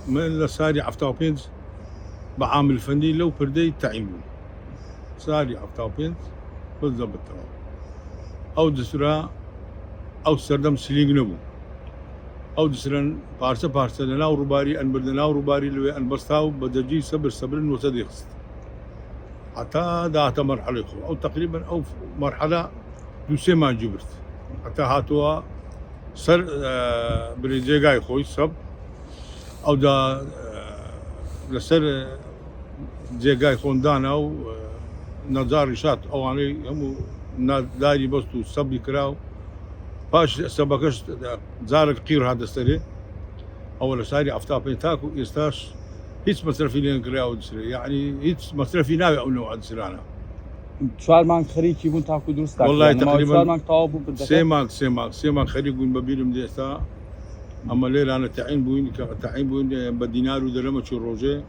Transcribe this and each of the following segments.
من لساري عفتاو بينز بعامل فني لو بردي تعيمون ساري عفتاو بينز بالضبط تمام او دسرا او سردم سليق نبو او دسرن بارسا لناو رباري ان بردناو رباري لوي ان بستاو بدجي صبر وصديقست حتى دعت مرحلة او تقريبا او مرحلة دوسي ما جبرت حتى هاتوا سر بريجيغاي خوي سب او دا لسر جيغاي خوندان او نظار شات او علي هم داري بستو سب يكراو باش سبكش زارك قير هذا السري اول ساري عفتا بينتاكو يستاش هيك مصرفي لين كراو يعني هيك مصرفي ناوي او نوع سرانا سوال مان خريجي بون تاكو درست والله تقريبا سوال مان تاوبو بالدكتور سيماك خريج بون ببيلم ديستا اما ليلة انا تعين بوين بدينار ودرمة شو روجي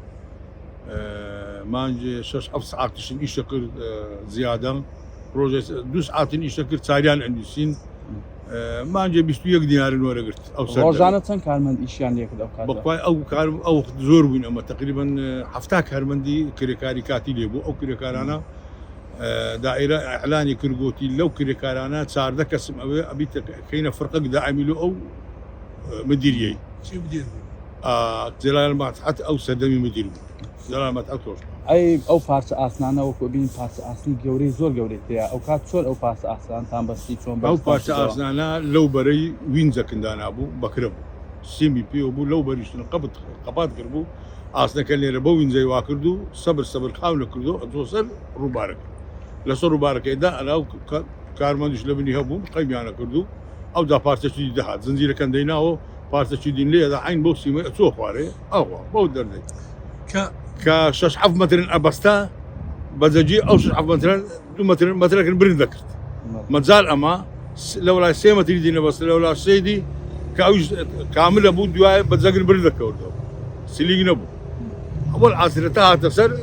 مانجي شش افس ساعات تشن يشكر زيادة روجي دو ساعات يشكر ساريان عندي سين مانجي بيستو يك دينار نورا قرت او سر روزانة چەند کارمەند ئیشیان لێ کرد بقى او كار او زور بوين اما تقريبا حفتا كارمندي كريكاري كاتي ليبو او كريكارانا دائرة اعلاني كرغوتي لو كريكارانا صار ذاك اسم ابي كاينه فرقه داعمي له او مديريي شو مدير؟ جلال ماتحت او سدمي مدير جلال ماتحت ئەی ئەو پارچە ئاسنانەوەکو بین پارچە ئاسنی گەورەی زۆر گەورەیە ئەو کات چۆن ئەو پارچە ئاسنانتان بەستی چۆن او پارچە ئاسنانە لەو بەرەی وینجەکندانا بوو بەکرە بوو سیمی پێوە بوو لەو بەریشتن قەپات کرد بوو ئاسنەکە لێرە بە وینجەی وا کرد و سەبر خاونە کردو ئەچۆ سەر ڕووبارەکە لەسەر ڕووبارەکەیدا ئەلاو کارمەندیش لە بنی هەبوو قەیمیانە کردو ئەو دا پارچەکی دەهات زنجیرەکەن دەیناوە پارچەکی دین لێدا عین بۆ سیمە ئەچۆ خوارێ ئەوە بەو دەردەی كشش حف مثلا أبستا بزجي أو شش حف مثلا دو مثلا كن برد ذكرت متزال أما لولا سيمة تريدين بس لولا سيدي كأوج كامل أبو دواء بتذكر برد ذكرت سليق نبو أول عصرتها تفسر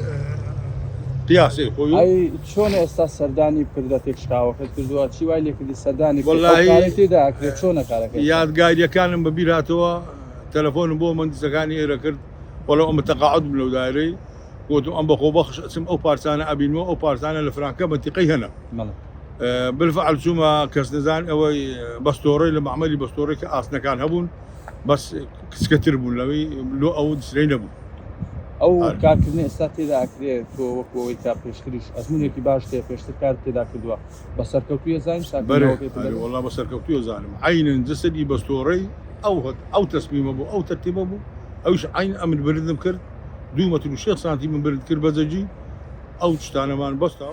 قياسي خويو أي شون أستاذ سرداني بكردتك شكاوة كردوا شي وايلي كردي سرداني والله كارتي دا شون كارك ياد قاعد يكان ببيراتوا تلفون بو من سكاني ركرت ولو أم تقاعد من الدائري قلت أم بخو بخش اسم أو بارسانا أبين مو أو بارسانا لفرانكا منطقي هنا بالفعل شو ما كسنزان أو بستوري لما عملي بستوري كأصلا كان هبون بس كسكتر بون لوي لو أو دسرين هبون أو كاركني استاتي دا أكري تو وكوي كابيشكريش أزموني كي باش تفشت كارتي دا كدوا بس سركوتي زين بري والله بس سركوتي زين عين جسدي بستوري أو تصميم أبو أو ترتيب أبو اوش عين امن بردم كرد دومة الشيخ سانتي من برد كرد بزجي او تشتانا مان بستا